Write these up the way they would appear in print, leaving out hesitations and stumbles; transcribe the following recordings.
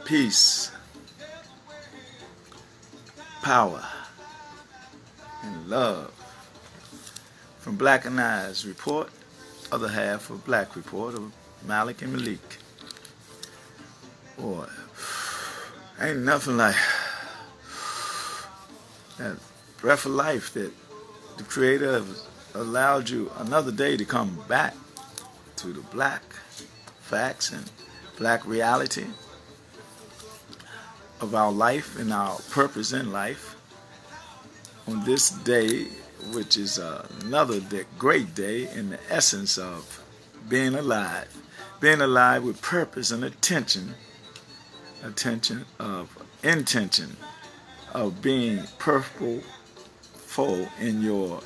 peace, power, and love. From Blackanized Report, other half of Black Report of Malik and Malik. Boy, ain't nothing like that breath of life that the Creator has allowed you another day to come back to the black facts and black reality of our life and our purpose in life on this day, which is another great day in the essence of being alive with purpose and intention of being purposeful in your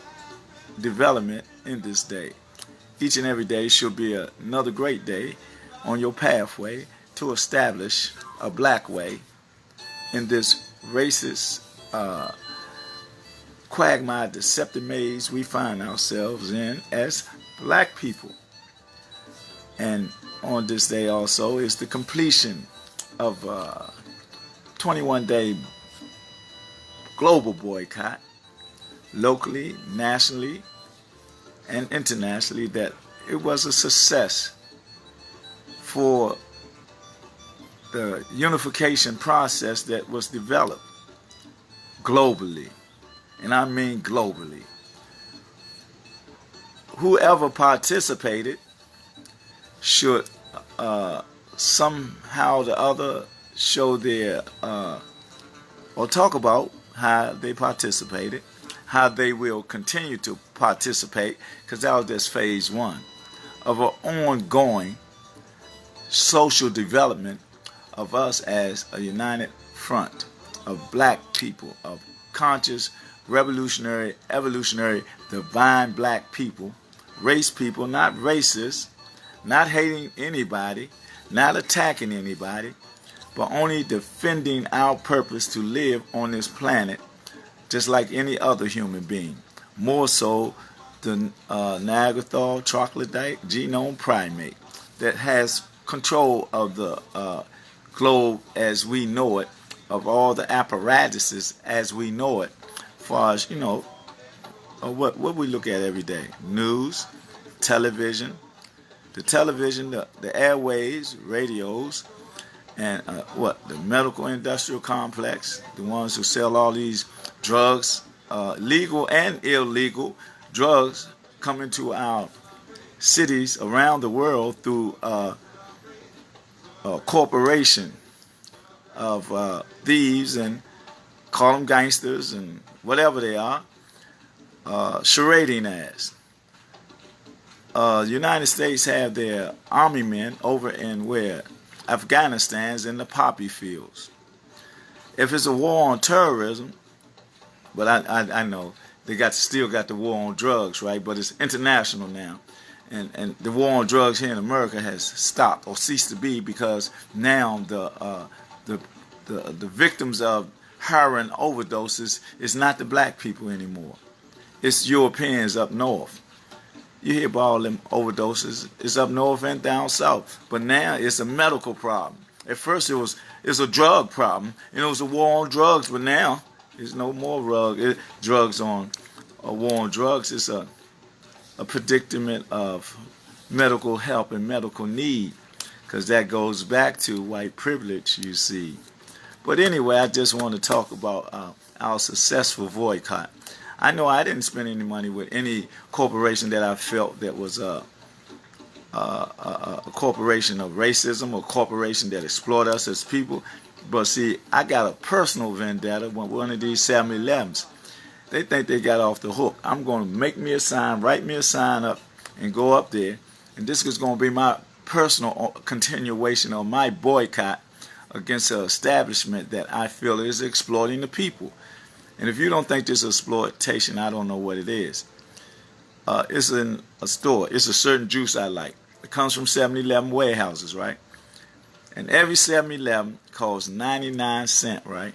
development in this day. Each and every day should be another great day on your pathway to establish a black way in this racist, quagmire, deceptive maze we find ourselves in as black people. And on this day also is the completion of 21-day global boycott, locally, nationally, and internationally, that it was a success for the unification process that was developed globally. And I mean globally. Whoever participated should somehow or the other show their or talk about how they participated, how they will continue to participate, because that was just phase one of an ongoing social development of us as a united front of black people, of conscious, revolutionary, evolutionary, divine black people, race people, not racist, not hating anybody, not attacking anybody, but only defending our purpose to live on this planet just like any other human being. More so the Neanderthal troglodyte genome primate that has control of the globe as we know it, of all the apparatuses as we know it, as far as, what we look at every day. News, television, the airways, radios, and the medical industrial complex, the ones who sell all these drugs, legal and illegal drugs, come into our cities around the world through a corporation of thieves, and call them gangsters and whatever they are, charading as. United States have their army men over in where? Afghanistan's in the poppy fields. If it's a war on terrorism, but I know they still got the war on drugs, right? But it's international now. And the war on drugs here in America has stopped or ceased to be, because now the victims of heroin overdoses is not the black people anymore. It's Europeans up north. You hear about all them overdoses. It's up north and down south. But now it's a medical problem. At first it's a drug problem, and it was a war on drugs. But now there's no more drugs on a war on drugs. It's a predicament of medical help and medical need, because that goes back to white privilege, you see. But anyway, I just want to talk about our successful boycott. I know I didn't spend any money with any corporation that I felt that was a corporation of racism or corporation that exploit us as people. But see, I got a personal vendetta with one of these 7-Elevens. They think they got off the hook. I'm going to make me a sign, write me a sign up, and go up there. And this is going to be my personal continuation of my boycott against an establishment that I feel is exploiting the people. And if you don't think this is exploitation, I don't know what it is. It's in a store. It's a certain juice I like. It comes from 7-Eleven warehouses, right? And every 7-Eleven costs 99 cents, right?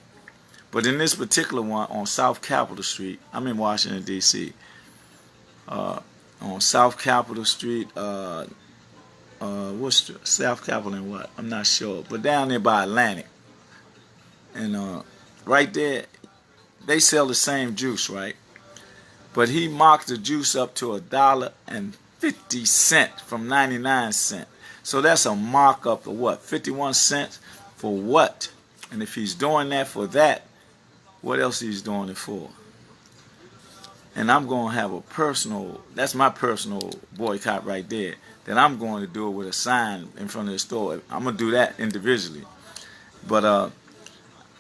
But in this particular one on South Capitol Street, I'm in Washington, D.C., on South Capitol Street, what's South Capitol and what? I'm not sure. But down there by Atlantic, And right there, they sell the same juice, right? But he marked the juice up to $1.50 from 99 cents. So that's a markup of what? 51 cents for what? And if he's doing that for that, what else he's doing it for? And I'm going to have a personal, that's my personal boycott right there, that I'm going to do it with a sign in front of the store. I'm going to do that individually. But,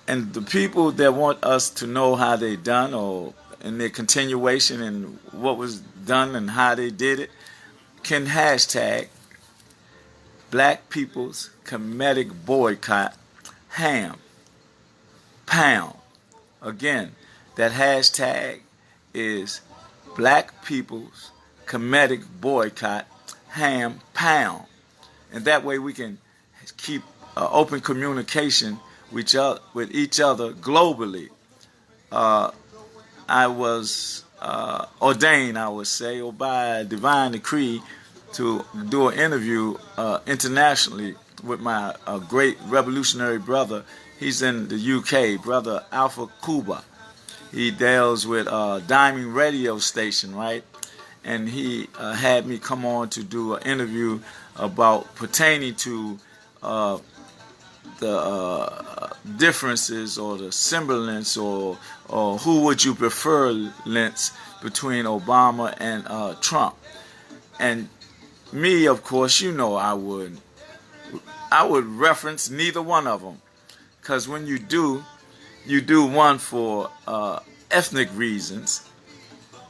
and the people that want us to know how they done, or in their continuation and what was done and how they did it, can hashtag Black Peoples Kemetic Boycott ham pound. Again, that hashtag is Black Peoples Kemetic Boycott ham pound. And that way we can keep open communication with each other globally. I was ordained, I would say, or by divine decree, to do an interview internationally with my great revolutionary brother. He's in the UK, Brother Alpha Cuba. He deals with Diamond radio station, right? And he had me come on to do an interview about pertaining to the differences or the semblance or who would you prefer lens between Obama and Trump. And me, of course, you know I would reference neither one of them, because when you do one for ethnic reasons.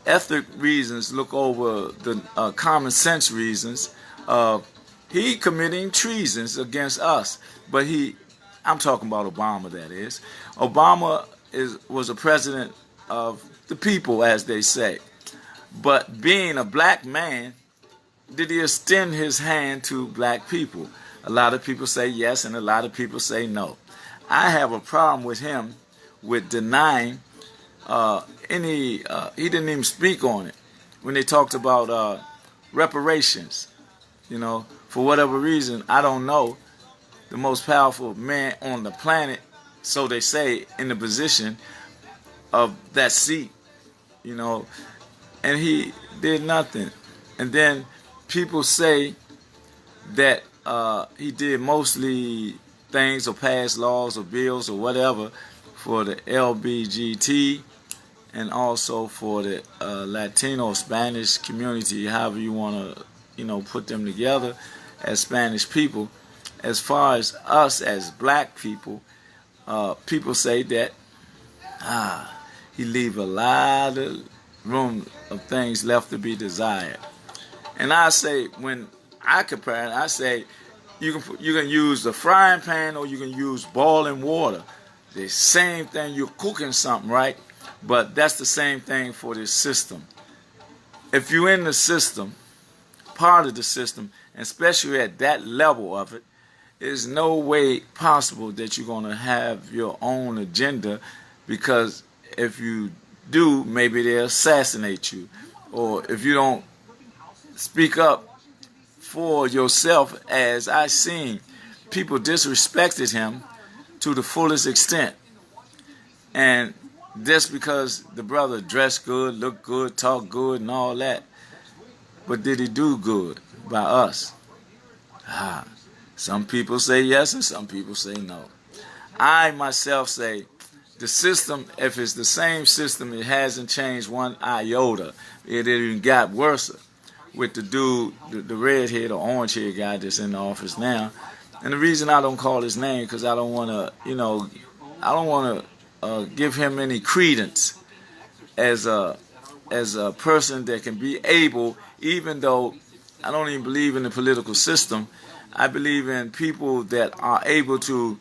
Ethnic reasons look over the common sense reasons of he committing treasons against us. But I'm talking about Obama, that is. Obama was a president of the people, as they say. But being a black man, did he extend his hand to black people? A lot of people say yes, and a lot of people say no. I have a problem with him with denying he didn't even speak on it when they talked about reparations. You know, for whatever reason, I don't know, the most powerful man on the planet, so they say, in the position of that seat, you know, and he did nothing. And then people say that he did mostly things or passed laws or bills or whatever for the LBGT and also for the Latino Spanish community, however you want to, put them together as Spanish people. As far as us as black people, people say that he leave a lot of room of things left to be desired. And I say, when I compare it, I say you can use the frying pan or you can use boiling water. The same thing, you're cooking something, right? But that's the same thing for this system. If you're in the system, part of the system, and especially at that level of it, there's no way possible that you're going to have your own agenda, because if you do, maybe they'll assassinate you. Or if you don't speak up for yourself, as I seen, people disrespected him to the fullest extent. And just because the brother dressed good, looked good, talked good, and all that, but did he do good by us? Some people say yes and some people say no. I myself say the system, if it's the same system, it hasn't changed one iota. It even got worse with the dude, the redhead or orange haired guy that's in the office now. And the reason I don't call his name, because I don't want to, give him any credence as a person that can be able, even though I don't even believe in the political system, I believe in people that are able to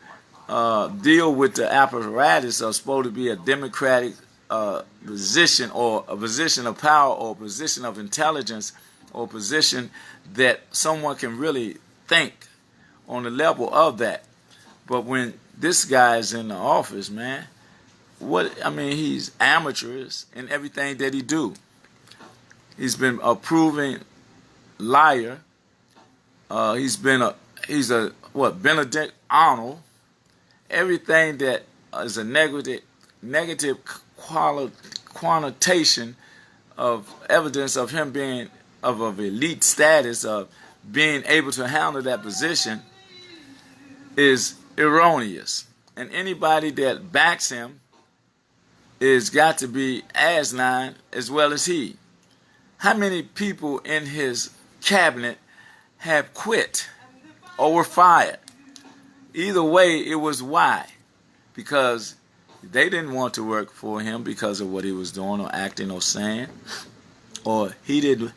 deal with the apparatus of supposed to be a democratic position, or a position of power, or a position of intelligence, or a position that someone can really think on the level of that. But when this guy is in the office, man, he's amateurish in everything that he do. He's been a proven liar. He's a Benedict Arnold. Everything that is a negative connotation of evidence of him being of elite status, of being able to handle that position, is erroneous. And anybody that backs him is got to be asinine as well as he. How many people in his cabinet have quit or were fired? Either way, it was why. Because they didn't want to work for him because of what he was doing or acting or saying. Or he didn't,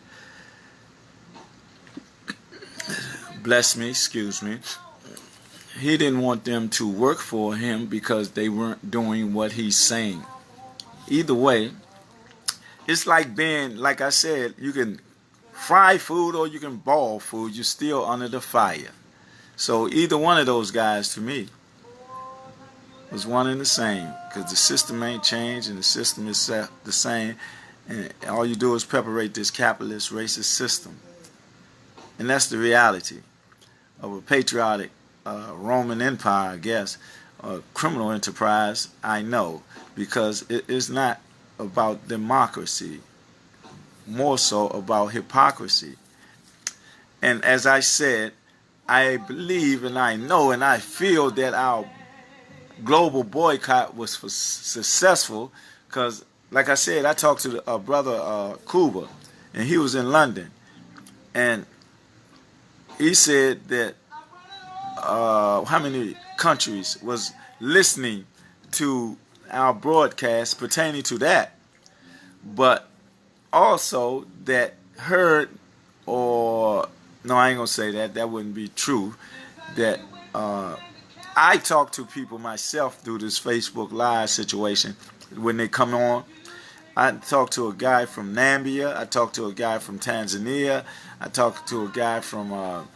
he didn't want them to work for him because they weren't doing what he's saying. Either way, it's like being, like I said, you can fry food or you can boil food. You're still under the fire. So either one of those guys, to me, was one and the same, because the system ain't changed and the system is the same, and all you do is perpetrate this capitalist racist system. And that's the reality of a patriotic Roman Empire, I guess, a criminal enterprise, I know, because it is not about democracy, more so about hypocrisy. And as I said, I believe and I know and I feel that our global boycott was successful, because, like I said, I talked to a brother Cuba, and he was in London, and he said that how many countries was listening to our broadcast pertaining to that, but also that heard, or no, I ain't gonna say that, that wouldn't be true, that I talk to people myself through this Facebook Live situation when they come on. I talked to a guy from Namibia. I talked to a guy from Tanzania. I talked to a guy from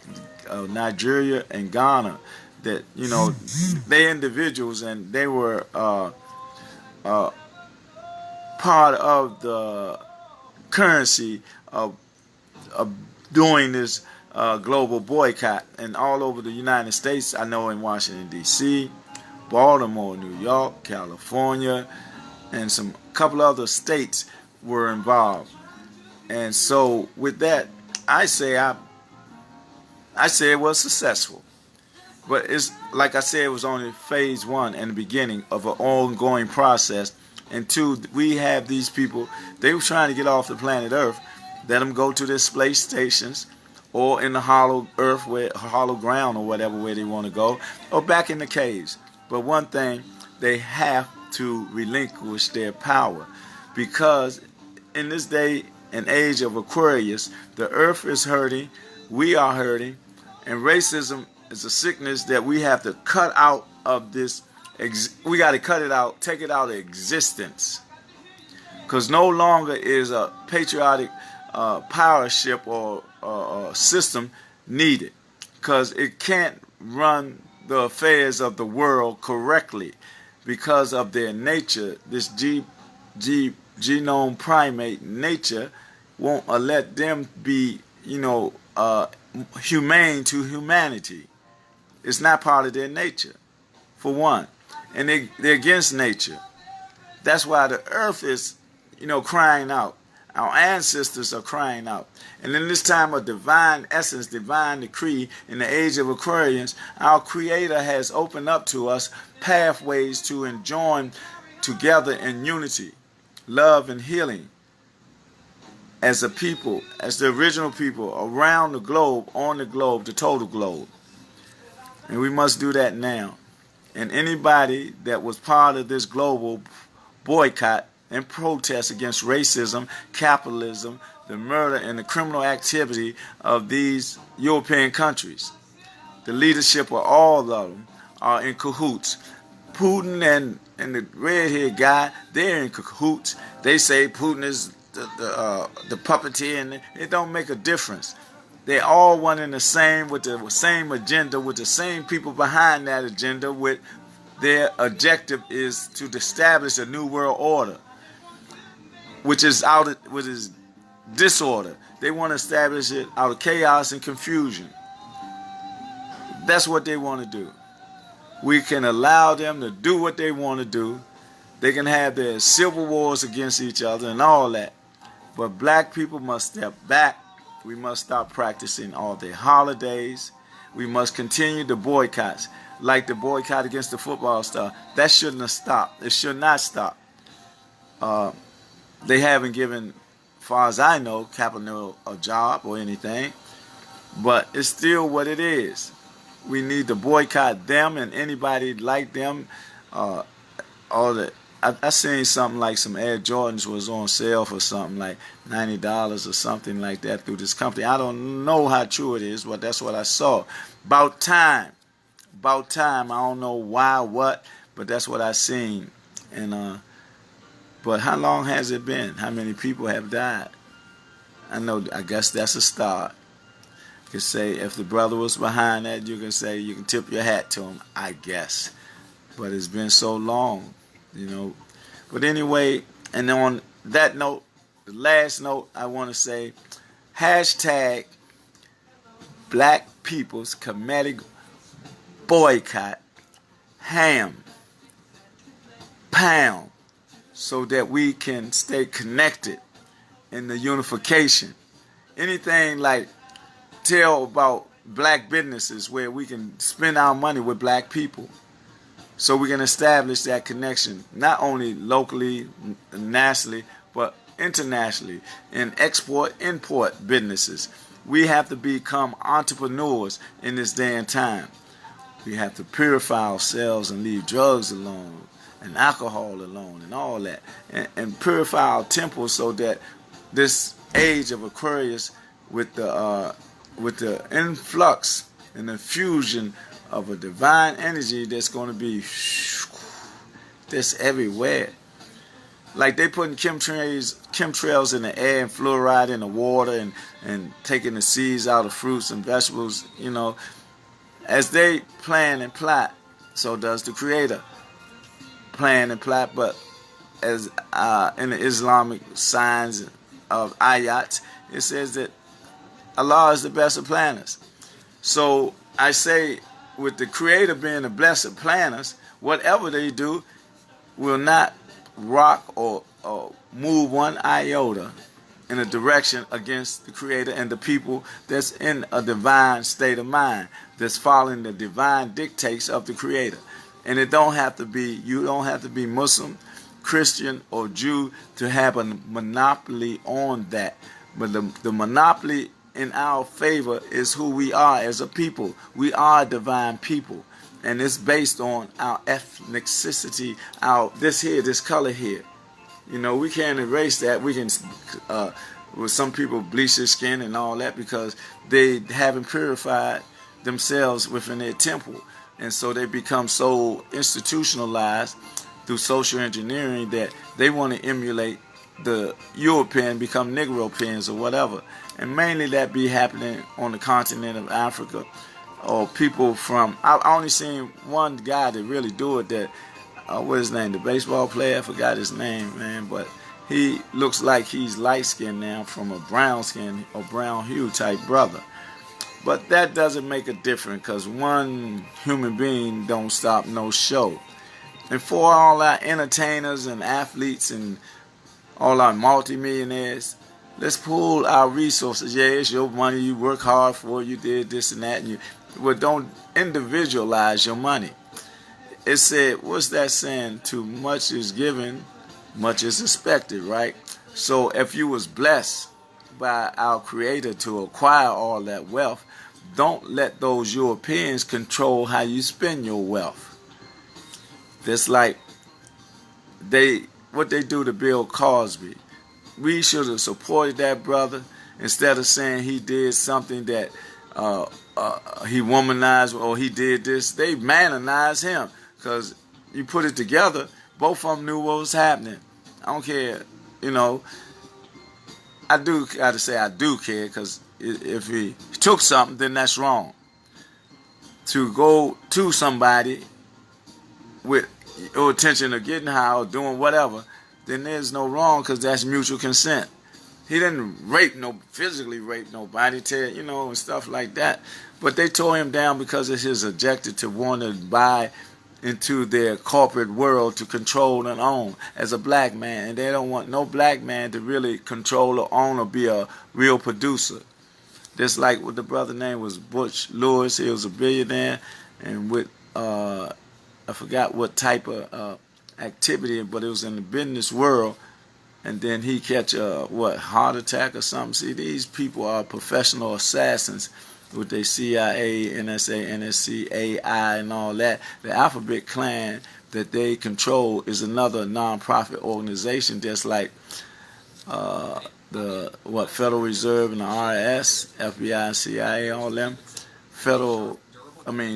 Nigeria and Ghana. That, you know, they individuals, and they were part of the currency of doing this global boycott. And all over the United States, I know in Washington, D.C., Baltimore, New York, California, and some couple other states were involved. And so with that, I say it was successful. But it's like I said, it was only phase one and the beginning of an ongoing process. And two, we have these people, they were trying to get off the planet Earth, let them go to their space stations, or in the hollow earth, hollow ground, or whatever way they want to go, or back in the caves. But one thing, they have to relinquish their power, because in this day and age of Aquarius, the earth is hurting, we are hurting, and racism is a sickness that we have to cut out of this. We got to cut it out, take it out of existence, because no longer is a patriotic power ship or system needed, because it can't run the affairs of the world correctly because of their nature. This genome primate nature won't let them be, humane to humanity. It's not part of their nature, for one. And they're against nature. That's why the earth is, crying out. Our ancestors are crying out. And in this time of divine essence, divine decree, in the age of Aquarians, our Creator has opened up to us pathways to enjoin together in unity, love, and healing as a people, as the original people around the globe, on the globe, the total globe. And we must do that now. And anybody that was part of this global boycott and protest against racism, capitalism, the murder, and the criminal activity of these European countries, the leadership of all of them are in cahoots. Putin and the red-haired guy, they're in cahoots. They say Putin is the puppeteer, and it don't make a difference. They're all one and the same, with the same agenda, with the same people behind that agenda, with their objective is to establish a new world order, which is disorder. They want to establish it out of chaos and confusion. That's what they want to do. We can allow them to do what they want to do. They can have their civil wars against each other and all that. But black people must step back. We must stop practicing all their holidays. We must continue the boycotts, like the boycott against the football star. That shouldn't have stopped. It should not stop. They haven't given, as far as I know, Kaepernick a job or anything. But it's still what it is. We need to boycott them and anybody like them. All that. I seen something like some Air Jordans was on sale for something like $90 or something like that through this company. I don't know how true it is, but that's what I saw. About time. I don't know why, what, but that's what I seen. And but how long has it been? How many people have died? I guess that's a start. You can say if the brother was behind that, you can say you can tip your hat to him, I guess. But it's been so long. But anyway, and on that note, the last note, I want to say hashtag Black Peoples Kemetic Boycott ham pound so that we can stay connected in the unification. Anything like tell about black businesses where we can spend our money with black people. So we can establish that connection, not only locally, nationally, but internationally in export-import businesses. We have to become entrepreneurs in this day and time. We have to purify ourselves and leave drugs alone and alcohol alone and all that. And purify our temples so that this age of Aquarius with the influx and infusion of a divine energy that's going to be that's everywhere. Like they putting chemtrails in the air and fluoride in the water and taking the seeds out of fruits and vegetables, As they plan and plot, so does the Creator plan and plot. But as in the Islamic signs of ayats, it says that Allah is the best of planners. So I say, with the Creator being the blessed planners, whatever they do will not rock or move one iota in a direction against the Creator and the people that's in a divine state of mind, that's following the divine dictates of the Creator. And you don't have to be Muslim, Christian, or Jew to have a monopoly on that. But the monopoly in our favor is who we are as a people. We are a divine people, and it's based on our ethnicity, this color here. We can't erase that. We can, with some people bleach their skin and all that because they haven't purified themselves within their temple, and so they become so institutionalized through social engineering that they want to emulate the European, become Negropeans or whatever. And mainly that be happening on the continent of Africa, or people from, I only seen one guy that really do it, that, what's his name, the baseball player, I forgot his name, man, but he looks like he's light-skinned now from a brown skin or brown hue type brother. But that doesn't make a difference, because one human being don't stop no show. And for all our entertainers and athletes and all our multimillionaires, let's pool our resources. Yeah, it's your money. You work hard for it. You did this and that. But don't individualize your money. It said, what's that saying? Too much is given, much is expected, right? So if you was blessed by our Creator to acquire all that wealth, don't let those Europeans control how you spend your wealth. That's like what they do to Bill Cosby. We should have supported that brother instead of saying he did something that he womanized or he did this. They manonized him because you put it together, both of them knew what was happening. I don't care, I do got to say I do care, because if he took something, then that's wrong. To go to somebody with your intention of getting high or doing whatever, then there's no wrong, because that's mutual consent. He didn't physically rape nobody, and stuff like that. But they tore him down because of his objective to want to buy into their corporate world to control and own as a black man. And they don't want no black man to really control or own or be a real producer. Just like what the brother name was Butch Lewis. He was a billionaire, and with I forgot what type of activity, but it was in the business world. And then he catch a heart attack or something. See, these people are professional assassins with their CIA, NSA, NSC, AI, and all that. The Alphabet Clan that they control is another non-profit organization, just like the Federal Reserve and the IRS, FBI and CIA, all them.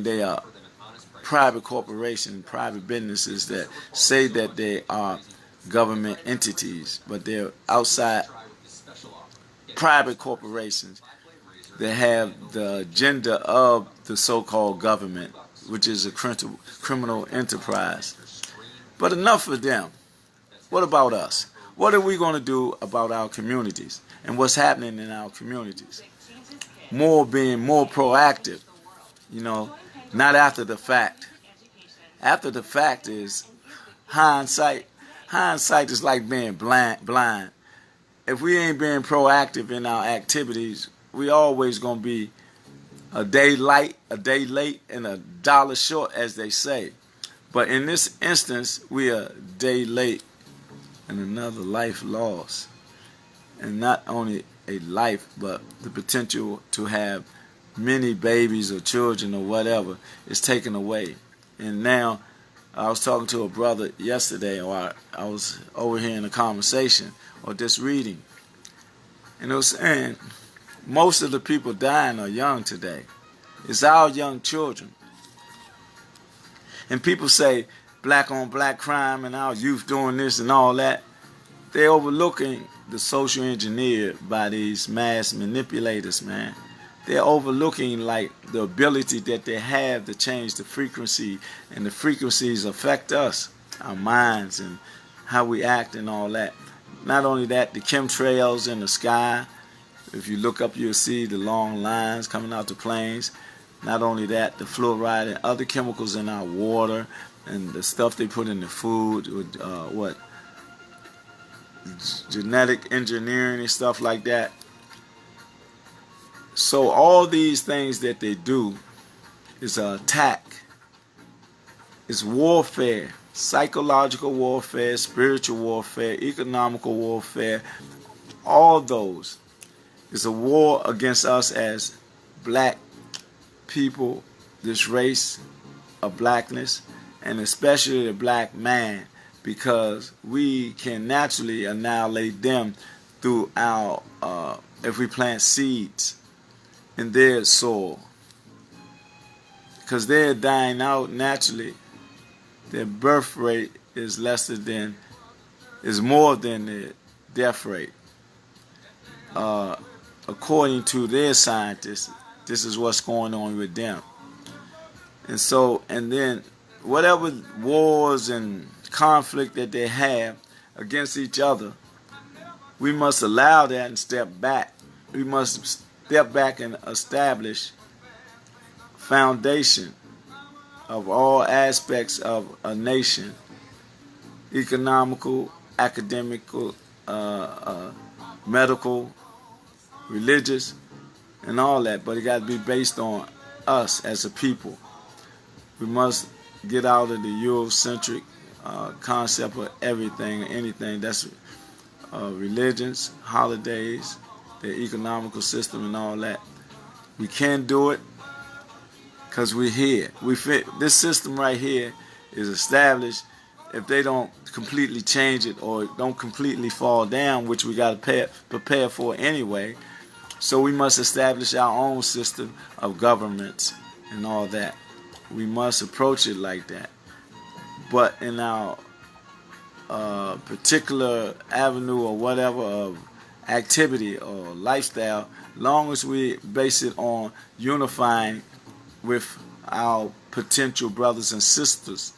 They are private corporations, private businesses that say that they are government entities, but they're outside private corporations that have the agenda of the so-called government, which is a criminal enterprise. But enough of them. What about us? What are we going to do about our communities and what's happening in our communities? Being more proactive, not after the fact. After the fact is hindsight. Hindsight is like being blind. If we ain't being proactive in our activities, we always going to be a day late, and a dollar short, as they say. But in this instance, we are a day late and another life lost. And not only a life, but the potential to have many babies or children or whatever is taken away. And now, I was talking to a brother yesterday, or I was overhearing a conversation, or just reading. And it was saying, most of the people dying are young today. It's our young children. And people say black on black crime and our youth doing this and all that. They're overlooking the social engineered by these mass manipulators, man. They're overlooking like the ability that they have to change the frequency, and the frequencies affect us, our minds and how we act and all that. Not only that, the chemtrails in the sky. If you look up, you'll see the long lines coming out the planes. Not only that, the fluoride and other chemicals in our water and the stuff they put in the food with genetic engineering and stuff like that. So all these things that they do is an attack. It's warfare, psychological warfare, spiritual warfare, economical warfare. All those. It's a war against us as black people, this race of blackness, and especially the black man, because we can naturally annihilate them through our, if we plant seeds in their soil, because they're dying out naturally. Their birth rate is more than the death rate. According to their scientists, this is what's going on with them. And then whatever wars and conflict that they have against each other, we must allow that and step back. We must step back and establish foundation of all aspects of a nation, economical, academical, medical, religious, and all that. But it got to be based on us as a people. We must get out of the Eurocentric concept of everything, anything that's religions, holidays, the economical system, and all that. We can do it because we're here. This system right here is established. If they don't completely change it or don't completely fall down, which we got to prepare for anyway, so we must establish our own system of governments and all that. We must approach it like that. But in our particular avenue or whatever of activity or lifestyle, long as we base it on unifying with our potential brothers and sisters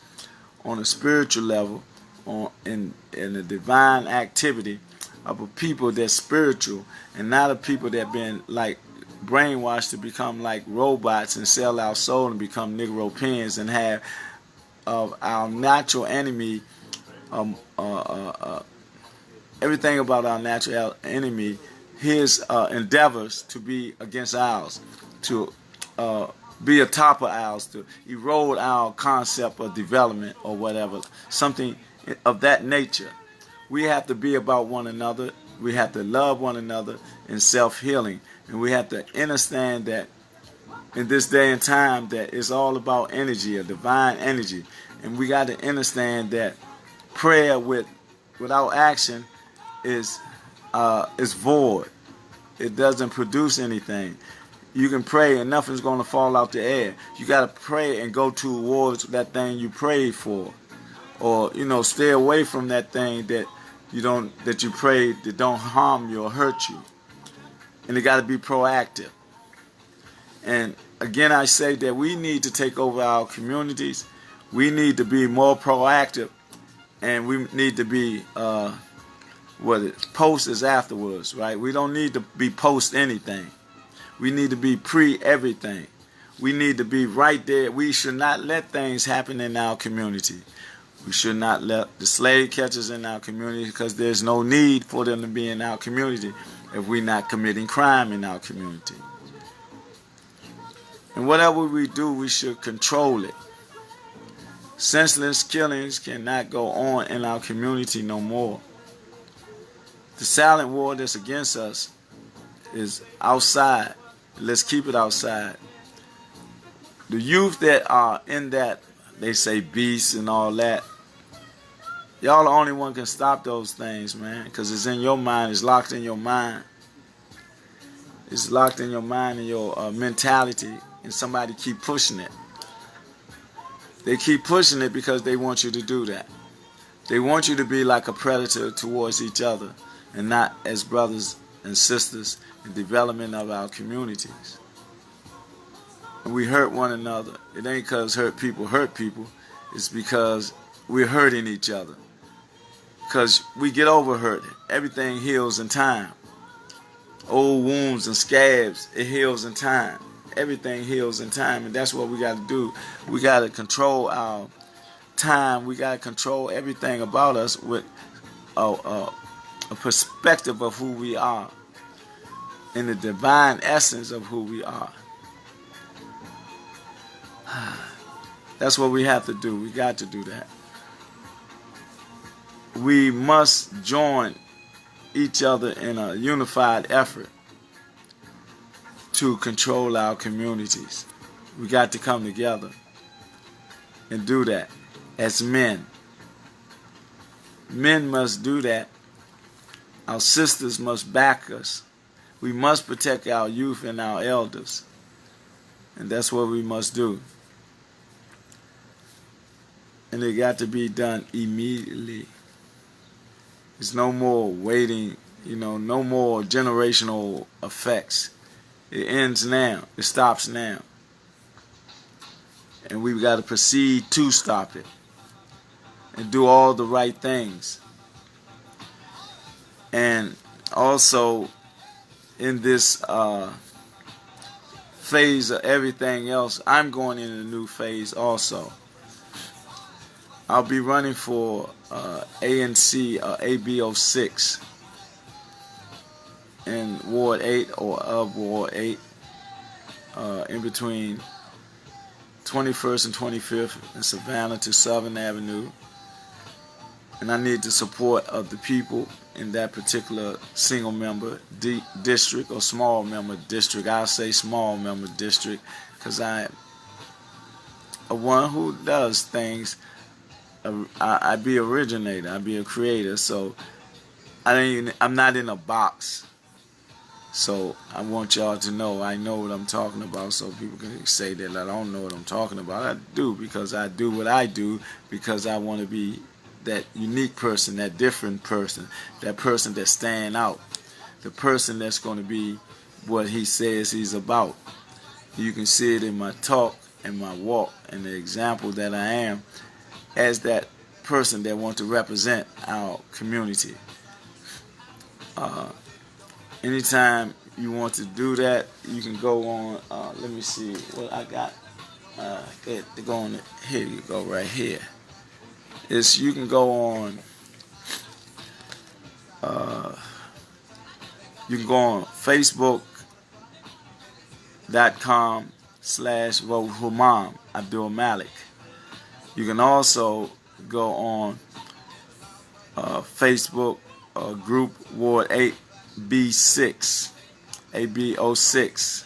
on a spiritual level, in a divine activity of a people that's spiritual, and not a people that been like brainwashed to become like robots and sell our soul and become Negro pins and have of our natural enemy, everything about our natural enemy, his endeavors to be against ours, to be atop of ours, to erode our concept of development or whatever, something of that nature. We have to be about one another. We have to love one another in self-healing. And we have to understand that in this day and time that it's all about energy, a divine energy. And we got to understand that prayer without action is void. It doesn't produce anything. You can pray and nothing's going to fall out the air. You got to pray and go towards that thing you prayed for. Or, stay away from that thing that you prayed that don't harm you or hurt you. And it got to be proactive. And again, I say that we need to take over our communities. We need to be more proactive, and we need to be post is afterwards, right? We don't need to be post anything. We need to be pre everything. We need to be right there. We should not let things happen in our community. We should not let the slave catchers in our community, because there's no need for them to be in our community if we're not committing crime in our community. And whatever we do, we should control it. Senseless killings cannot go on in our community no more. The silent war that's against us is outside. Let's keep it outside. The youth that are in that, they say beasts and all that, y'all the only one can stop those things, man, because it's in your mind. It's locked in your mind. It's locked in your mind and your mentality, and somebody keep pushing it. They keep pushing it because they want you to do that. They want you to be like a predator towards each other and not as brothers and sisters in development of our communities. And we hurt one another. It ain't because hurt people. It's because we're hurting each other. Because we get over hurt. Everything heals in time. Old wounds and scabs, it heals in time. Everything heals in time, and that's what we got to do. We got to control our time. We got to control everything about us with a perspective of who we are, in the divine essence of who we are. That's what we have to do. We got to do that. We must join each other in a unified effort to control our communities. We got to come together and do that as men. Men must do that. Our sisters must back us. We must protect our youth and our elders. And that's what we must do. And it got to be done immediately. There's no more waiting, no more generational effects. It ends now. It stops now. And we've got to proceed to stop it and do all the right things. And also, in this phase of everything else, I'm going in a new phase also. I'll be running for ANC AB06 in Ward 8 or of Ward 8, in between 21st and 25th in Savannah to Southern Avenue. And I need the support of the people in that particular single member district or small member district. I'll say small member district because I'm one who does things. I be originator. I be a creator. So I'm not in a box. So I want y'all to know I know what I'm talking about, so people can say that I don't know what I'm talking about. I do, because I do what I do, because I want to be that unique person, that different person, that person that stand out, the person that's going to be what he says he's about. You can see it in my talk and my walk and the example that I am as that person that wants to represent our community. Anytime you want to do that, you can go on, let me see what I got. Good to go on. Here you go, right here. You can go on. You can go on Facebook.com/Humam Abdulmalik. You can also go on Facebook group Ward 8B6, ABO6.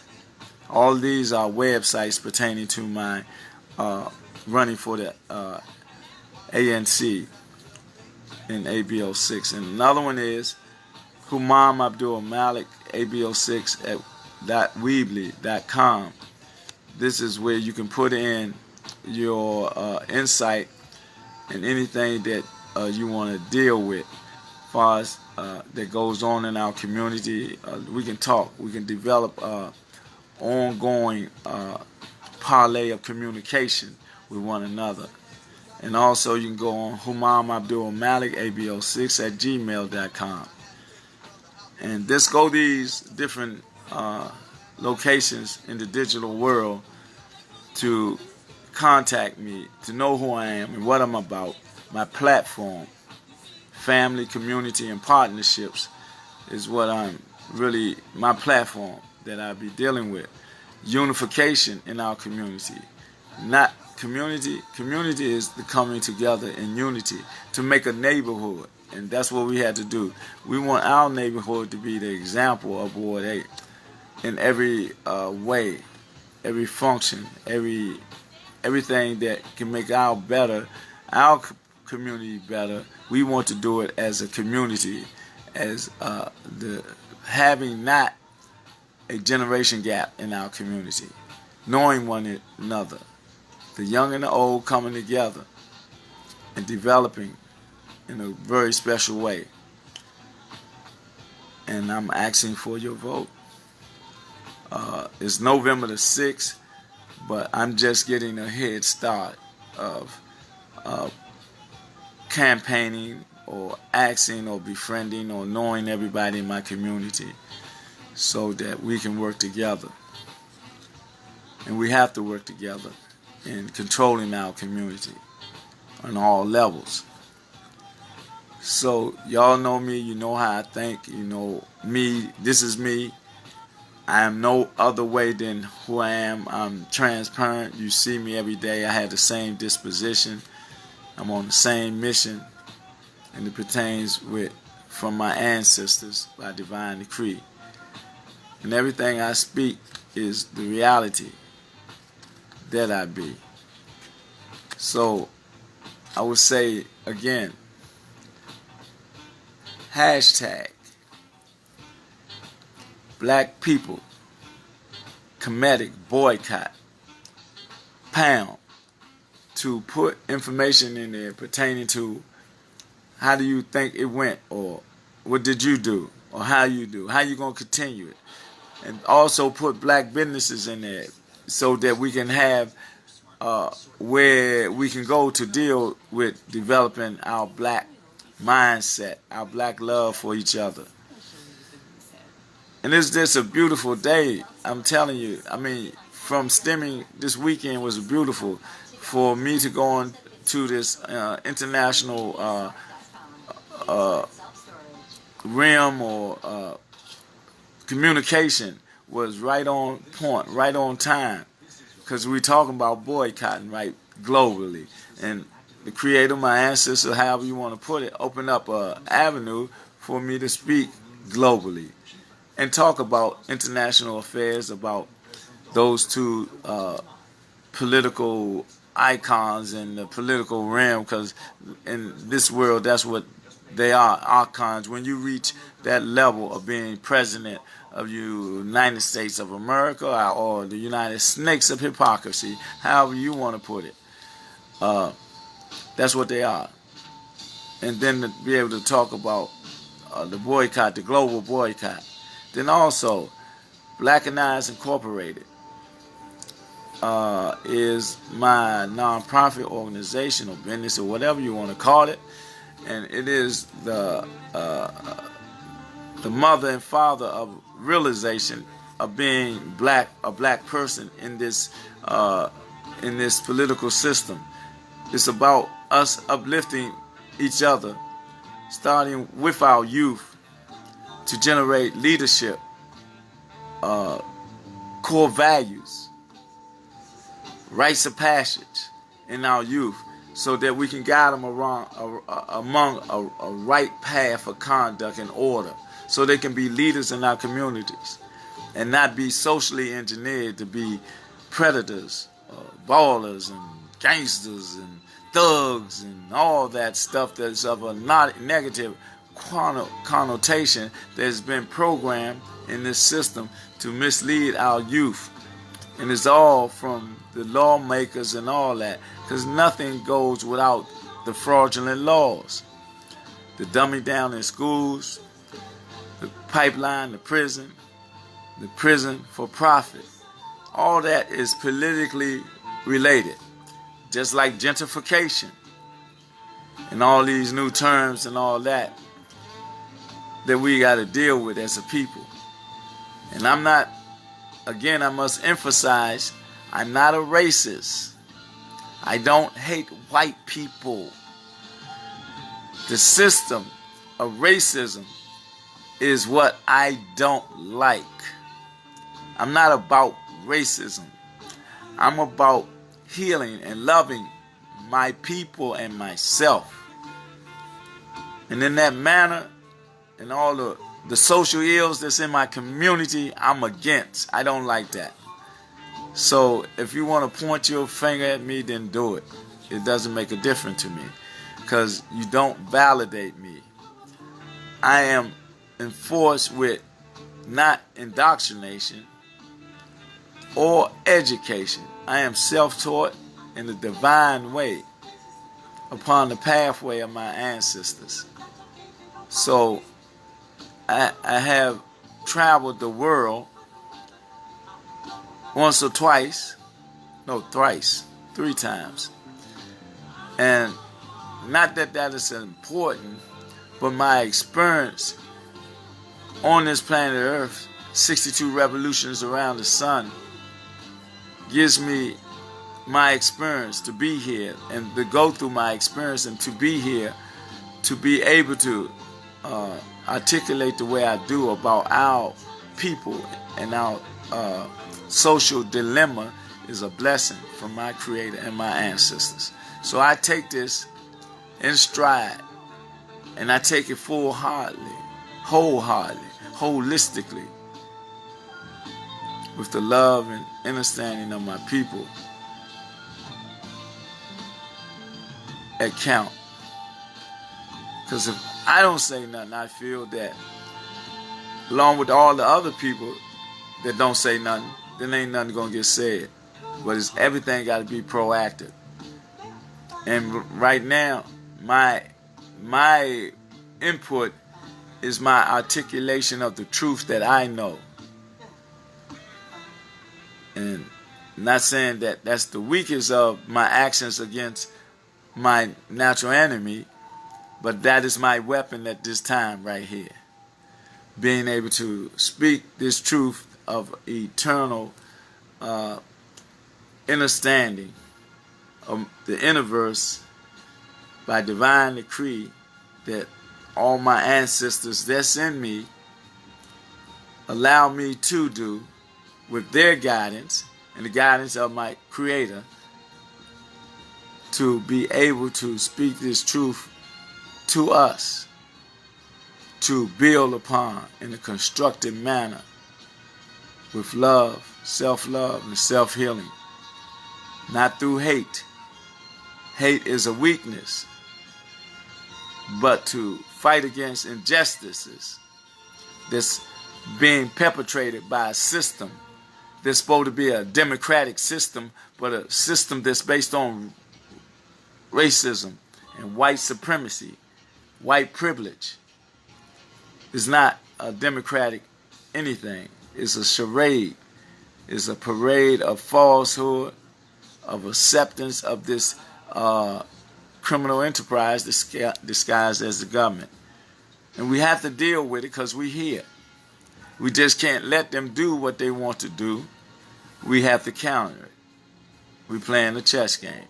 All of these are websites pertaining to my running for the ANC in ABO6. And another one is Humam Abdulmalik, ABO6 at .weebly.com. This is where you can put in your insight and anything that you want to deal with as far as that goes on in our community. We can talk. We can develop ongoing parlay of communication with one another. And also you can go on Humam Abdulmalik, ABO6 at gmail.com. And this go these different locations in the digital world to contact me, to know who I am and what I'm about. My platform, family, community, and partnerships is what my platform that I'll be dealing with. Unification in our community. Not community. Community is the coming together in unity to make a neighborhood. And that's what we had to do. We want our neighborhood to be the example of Ward 8 in every way, every function, everything that can make our community better. We want to do it as a community, as having not a generation gap in our community, knowing one another, the young and the old coming together and developing in a very special way. And I'm asking for your vote. It's November the 6th, but I'm just getting a head start of campaigning or asking or befriending or knowing everybody in my community so that we can work together. And we have to work together in controlling our community on all levels. So y'all know me, you know how I think, you know me, this is me. I am no other way than who I am. I'm transparent. You see me every day. I have the same disposition. I'm on the same mission, and it pertains from my ancestors by divine decree. And everything I speak is the reality that I be. So I would say again, hashtag Black People Kemetic Boycott pound to put information in there pertaining to how do you think it went, or what did you do, or how you going to continue it. And also put black businesses in there so that we can have where we can go to deal with developing our black mindset, our black love for each other. And it's just a beautiful day. I'm telling you. I mean, from stemming this weekend was beautiful. For me to go on to this international realm or communication was right on point, right on time. Because we're talking about boycotting, right, globally. And the creator, my ancestor, however you want to put it, opened up an avenue for me to speak globally and talk about international affairs, about those two political icons in the political realm, because in this world, that's what they are, icons. When you reach that level of being president of the United States of America or the United Snakes of hypocrisy, however you want to put it, that's what they are. And then to be able to talk about the boycott, the global boycott. Then also, Blackanized Incorporated is my nonprofit organization or business or whatever you want to call it. And it is the mother and father of realization of being black, a black person in this in this political system. It's about us uplifting each other, starting with our youth, to generate leadership, core values, rites of passage in our youth, so that we can guide them among a right path of conduct and order, so they can be leaders in our communities and not be socially engineered to be predators, ballers and gangsters and thugs and all that stuff that's of a negative connotation that has been programmed in this system to mislead our youth. And it's all from the lawmakers and all that, because nothing goes without the fraudulent laws. The dumbing down in schools, the pipeline, the prison for profit. All that is politically related, just like gentrification and all these new terms and all that we got to deal with as a people. And I'm not, again, I must emphasize, I'm not a racist. I don't hate white people. The system of racism is what I don't like. I'm not about racism. I'm about healing and loving my people and myself. And in that manner, and all the social ills that's in my community, I'm against. I don't like that. So if you want to point your finger at me, then do it. It doesn't make a difference to me, because you don't validate me. I am enforced with not indoctrination or education. I am self-taught in the divine way upon the pathway of my ancestors. So I have traveled the world once or twice, no, thrice, 3 times. And not that that is important, but my experience on this planet Earth, 62 revolutions around the sun, gives me my experience to be here and to go through my experience and to be here, to be able to articulate the way I do about our people and our social dilemma is a blessing from my Creator and my ancestors. So I take this in stride, and I take it full-heartedly, wholeheartedly, holistically, with the love and understanding of my people at count. Because if I don't say nothing, I feel that along with all the other people that don't say nothing, then ain't nothing gonna get said. But it's everything got to be proactive. And right now, my input is my articulation of the truth that I know. And not saying that that's the weakest of my actions against my natural enemy, but that is my weapon at this time right here. Being able to speak this truth of eternal understanding of the universe by divine decree that all my ancestors that's in me allow me to do with their guidance and the guidance of my Creator, to be able to speak this truth to us, to build upon in a constructive manner with love, self-love, and self-healing. Not through hate. Hate is a weakness. But to fight against injustices that's being perpetrated by a system that's supposed to be a democratic system, but a system that's based on racism and white supremacy, white privilege. It's not a democratic anything. It's a charade. It's a parade of falsehood, of acceptance of this criminal enterprise disguised as the government. And we have to deal with it because we're here. We just can't let them do what they want to do. We have to counter it We playing a chess game.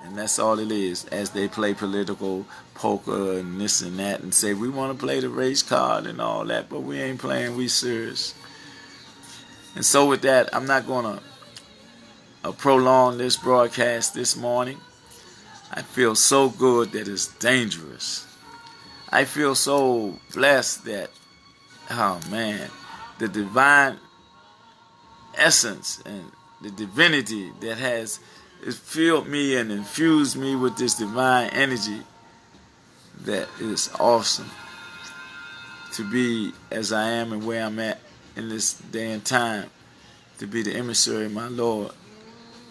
And that's all it is, as they play political poker and this and that and say, we want to play the race card and all that, but we ain't playing, we serious. And so with that, I'm not going to prolong this broadcast this morning. I feel so good that it's dangerous. I feel so blessed that, oh man, the divine essence and the divinity that has filled me and infused me with this divine energy, that is awesome to be as I am and where I'm at in this day and time, to be the emissary of my Lord,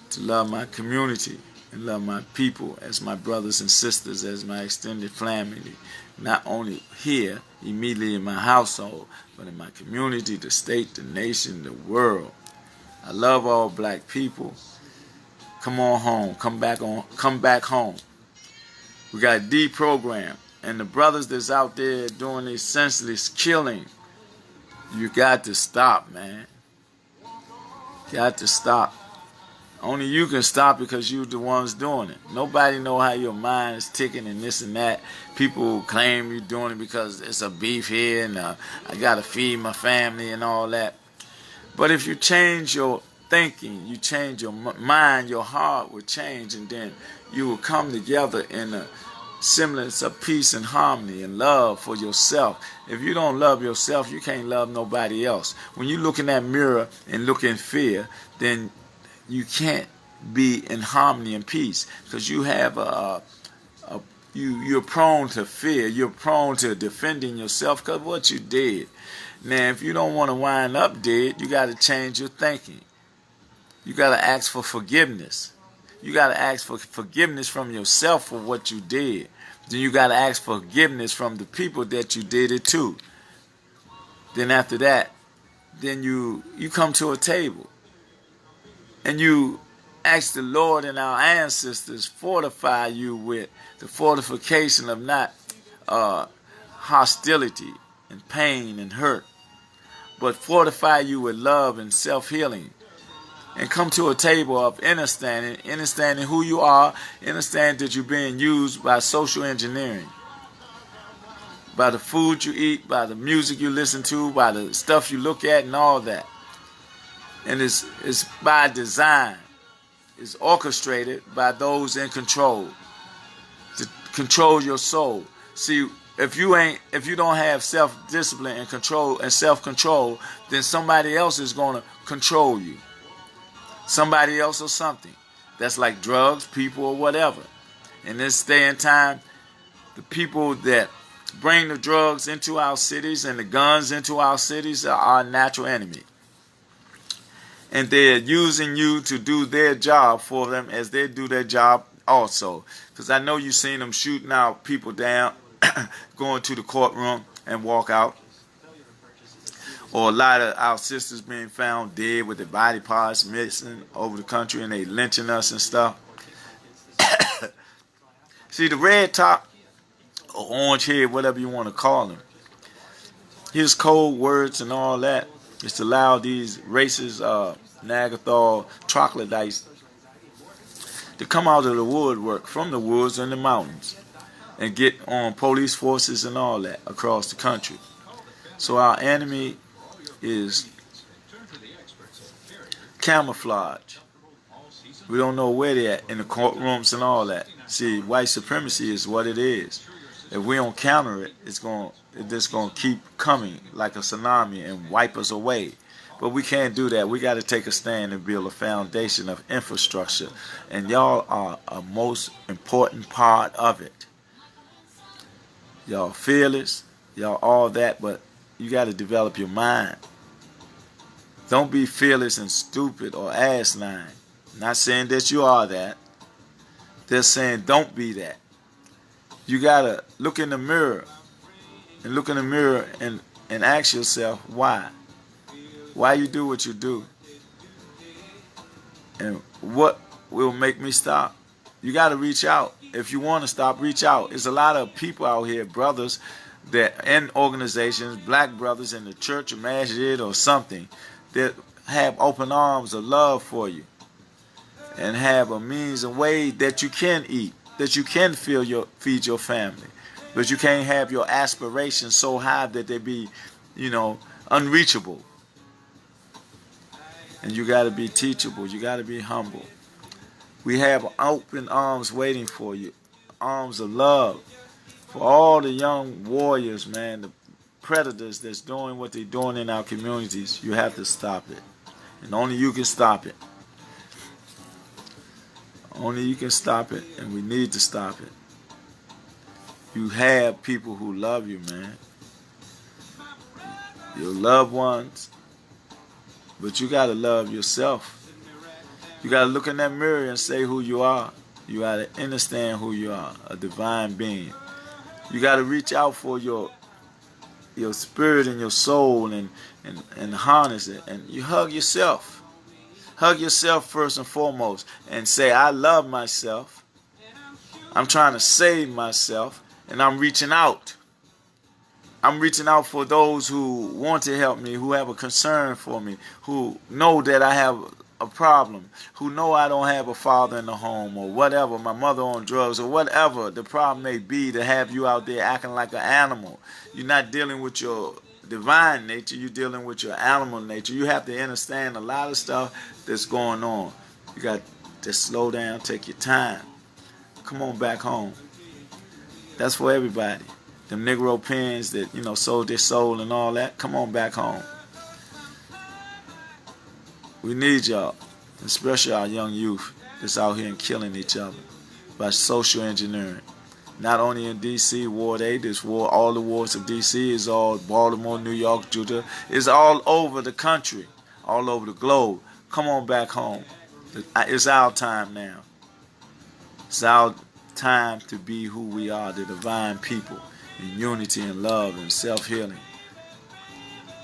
to love my community and love my people as my brothers and sisters, as my extended family, not only here immediately in my household, but in my community, the state, the nation, the world. I love all black people. Come on home. Come back home. We got to deprogram. And the brothers that's out there doing this senseless killing, you got to stop, man. Got to stop. Only you can stop because you're the ones doing it. Nobody know how your mind is ticking and this and that. People claim you're doing it because it's a beef here and I got to feed my family and all that. But if you change your thinking, you change your mind, your heart will change, and then you will come together in a semblance of peace and harmony and love for yourself. If you don't love yourself, you can't love nobody else. When you look in that mirror and look in fear, then you can't be in harmony and peace, because you have you're prone to fear. You're prone to defending yourself because what you did. Now, if you don't want to wind up dead, you got to change your thinking. You got to ask for forgiveness. You got to ask for forgiveness from yourself for what you did. Then you got to ask forgiveness from the people that you did it to. Then after that, then you come to a table and you ask the Lord and our ancestors fortify you with the fortification of not hostility and pain and hurt, but fortify you with love and self-healing. And come to a table of understanding who you are, understand that you're being used by social engineering, by the food you eat, by the music you listen to, by the stuff you look at and all that. And it's by design. It's orchestrated by those in control to control your soul. See, if you don't have self-discipline and control and self-control, then somebody else is going to control you. Somebody else or something. That's like drugs, people, or whatever. In this day and time, the people that bring the drugs into our cities and the guns into our cities are our natural enemy. And they're using you to do their job for them as they do their job also. Because I know you've seen them shooting out people down, going to the courtroom and walk out. Or a lot of our sisters being found dead with their body parts missing over the country, and they lynching us and stuff. See, the red top or orange head, whatever you want to call them, his code words and all that is to allow these racist Nagathol troglodytes to come out of the woodwork, from the woods and the mountains, and get on police forces and all that across the country. So our enemy is camouflage. We don't know where they're at in the courtrooms and all that. See, white supremacy is what it is. If we don't counter it, it's just going to keep coming like a tsunami and wipe us away. But we can't do that. We got to take a stand and build a foundation of infrastructure. And y'all are a most important part of it. Y'all fearless, y'all all that, but you got to develop your mind. Don't be fearless and stupid or asinine. Not saying that you are that. They're saying don't be that. You got to look in the mirror and ask yourself why. Why you do what you do. And what will make me stop? You got to reach out. If you want to stop, reach out. There's a lot of people out here, brothers, that in organizations, black brothers in the church or masjid or something, that have open arms of love for you. and have a means and way that you can eat, that you can feed your family. But you can't have your aspirations so high that they be, unreachable. And you got to be teachable. You got to be humble. We have open arms waiting for you, arms of love for all the young warriors, man, the predators that's doing what they're doing in our communities. You have to stop it. And only you can stop it. Only you can stop it, and we need to stop it. You have people who love you, man. Your loved ones. But you got to love yourself. You got to look in that mirror and say who you are. You got to understand who you are, a divine being. You got to reach out for your spirit and your soul and harness it. And you hug yourself. Hug yourself first and foremost and say, I love myself. I'm trying to save myself, and I'm reaching out. I'm reaching out for those who want to help me, who have a concern for me, who know that I have a problem, who know I don't have a father in the home or whatever, my mother on drugs or whatever the problem may be, to have you out there acting like an animal. You're not dealing with your divine nature, you're dealing with your animal nature. You have to understand a lot of stuff that's going on. You got to slow down, take your time. Come on back home. That's for everybody. Them Negro pens that, sold their soul and all that, come on back home. We need y'all, especially our young youth that's out here and killing each other by social engineering. Not only in D.C., Ward 8, this war, all the wards of D.C. is all Baltimore, New York, Judah. It's all over the country, all over the globe. Come on back home. It's our time now. It's our time to be who we are, the divine people, in unity and love and self-healing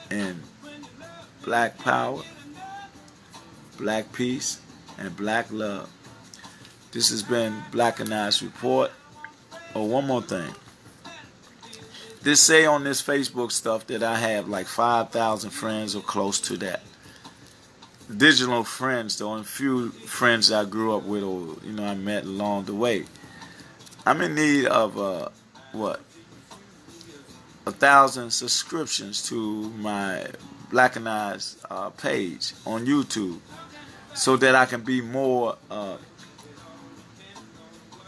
and black power, black peace, and black love. This has been Blackanized Report. Oh, one more thing. This say on this Facebook stuff that I have like 5,000 friends or close to that. Digital friends, though, and few friends I grew up with or, I met along the way. I'm in need of, 1,000 subscriptions to my Blackanized page on YouTube so that I can be more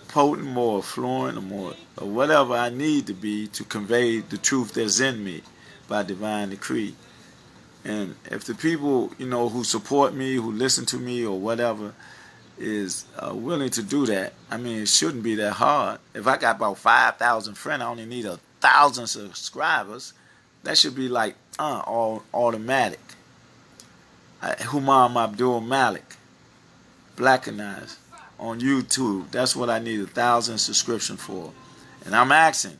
potent, more fluent, or whatever I need to be to convey the truth that's in me by divine decree. And if the people, who support me, who listen to me or whatever, is willing to do that, it shouldn't be that hard. If I got about 5,000 friends, I only need 1,000 subscribers. That should be like all automatic. Humam Abdulmalik, Blackanized on YouTube. That's what I need 1,000 subscriptions for. And I'm asking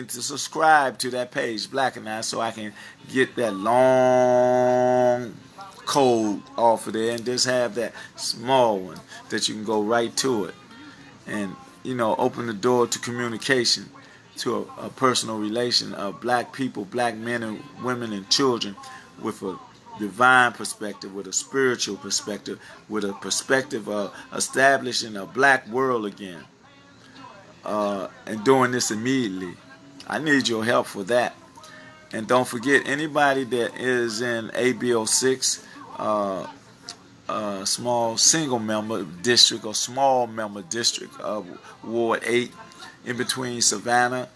to subscribe to that page, Blackanized, so I can get that long code off of there and just have that small one that you can go right to it. And, open the door to communication, to a personal relation of black people, black men and women and children with a divine perspective, with a spiritual perspective, with a perspective of establishing a black world again, and doing this immediately. I need your help for that. And don't forget, anybody that is in ABO6, small single member district or small member district of Ward 8, in between Savannah,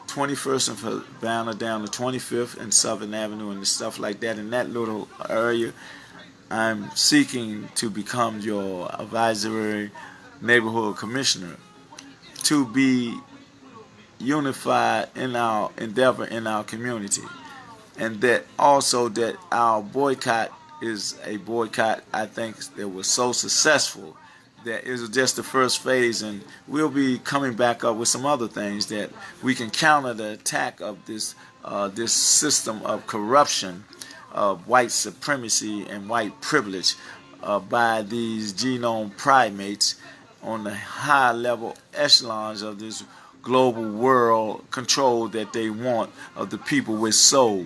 21st and Savannah down to 25th and Southern Avenue and stuff like that, in that little area, I'm seeking to become your advisory neighborhood commissioner to be unified in our endeavor in our community. And that also that our boycott is a boycott, I think, that was so successful that it was just the first phase, and we'll be coming back up with some other things that we can counter the attack of this system of corruption, of white supremacy and white privilege by these genome primates on the high level echelons of this global world control that they want of the people with soul.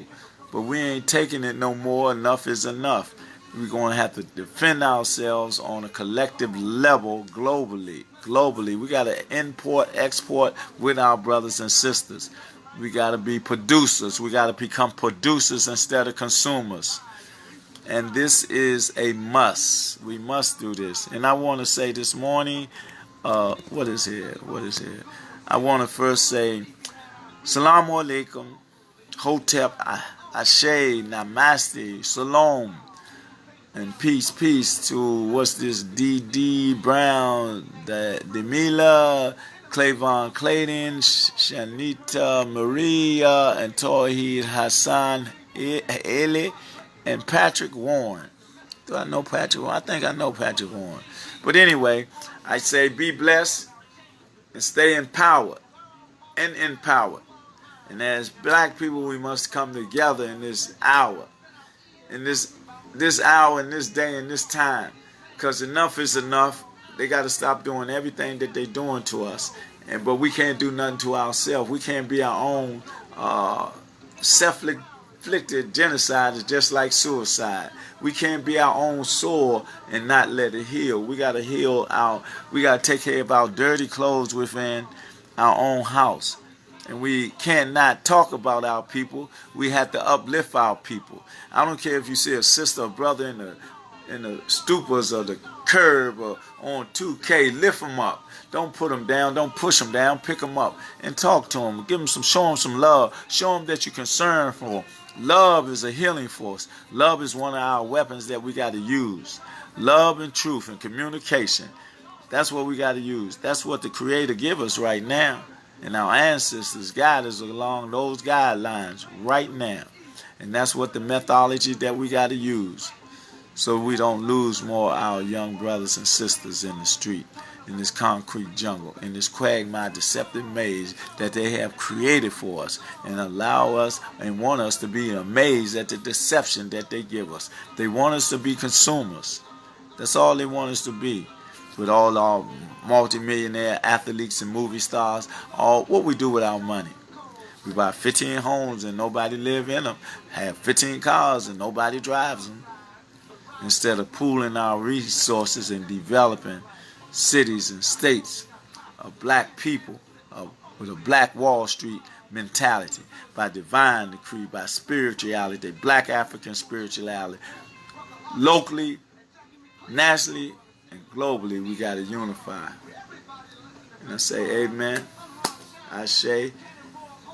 But we ain't taking it no more. Enough is enough. We're going to have to defend ourselves on a collective level globally. We got to import, export with our brothers and sisters. We got to be producers. We got to become producers instead of consumers. And this is a must. We must do this. And I want to say this morning, what is here? I want to first say, Salaam Alaikum, Hotep, Ashe, Namaste, Shalom, and peace to, what's this, D.D. Brown, Demila, Clavon Clayton, Shanita Maria, and Tawheed Hassan Eli, and Patrick Warren. Do I know Patrick Warren? I think I know Patrick Warren. But anyway, I say be blessed and stay empowered and empowered. And as black people, we must come together in this hour, in this hour, in this day, in this time. Because enough is enough. They got to stop doing everything that they're doing to us. But we can't do nothing to ourselves. We can't be our own self-inflicted genocide. It's just like suicide. We can't be our own sore and not let it heal. We got to heal we got to take care of our dirty clothes within our own house. And we cannot talk about our people. We have to uplift our people. I don't care if you see a sister or brother in the stupors or the curb or on 2K, lift them up. Don't put them down. Don't push them down. Pick them up and talk to them. Show them some love. Show them that you're concerned for them. Love is a healing force. Love is one of our weapons that we got to use. Love and truth and communication. That's what we got to use. That's what the Creator give us right now. And our ancestors guide us along those guidelines right now. And that's what the methodology that we got to use, so we don't lose more of our young brothers and sisters in the street, in this concrete jungle, in this quagmire deceptive maze that they have created for us, and allow us and want us to be amazed at the deception that they give us. They want us to be consumers. That's all they want us to be. With all our multimillionaire athletes and movie stars, what we do with our money. We buy 15 homes and nobody live in them. Have 15 cars and nobody drives them. Instead of pooling our resources and developing cities and states of black people with a black Wall Street mentality, by divine decree, by spirituality, black African spirituality, locally, nationally, and globally, we got to unify. And I say amen, Ashe,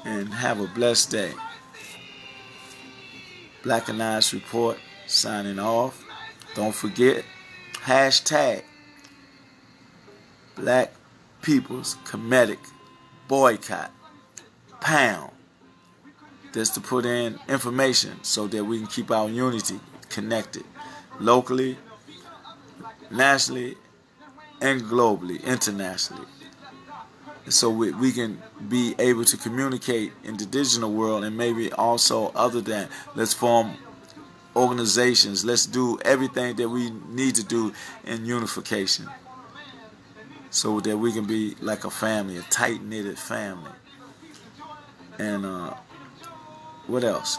and have a blessed day. Blackanized Report, signing off. Don't forget, hashtag Black Peoples Kemetic Boycott, pound. That's to put in information so that we can keep our unity connected locally, nationally, and globally, internationally. So we can be able to communicate in the digital world, and maybe also other than, let's form organizations. Let's do everything that we need to do in unification, so that we can be like a family, a tight-knitted family. And what else?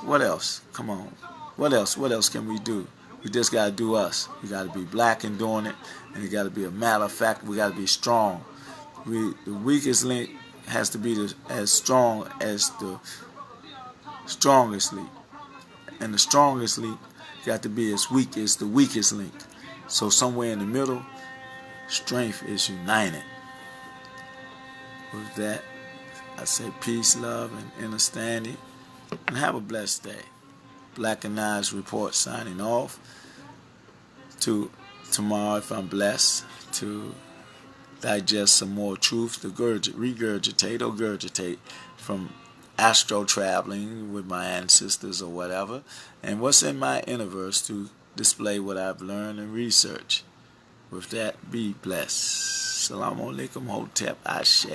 Come on. What else can we do? We just got to do us. We got to be black in doing it, and it got to be a matter of fact. We got to be strong. The weakest link has to be as strong as the strongest link, and the strongest link got to be as weak as the weakest link. So somewhere in the middle, strength is united. With that, I say peace, love, and understanding, and have a blessed day. Blackanized Report signing off. To tomorrow, if I'm blessed, to digest some more truth, to regurgitate from astro traveling with my ancestors or whatever, and what's in my universe to display what I've learned and researched. With that, be blessed. Salaam alaikum, Hotep, Ashe.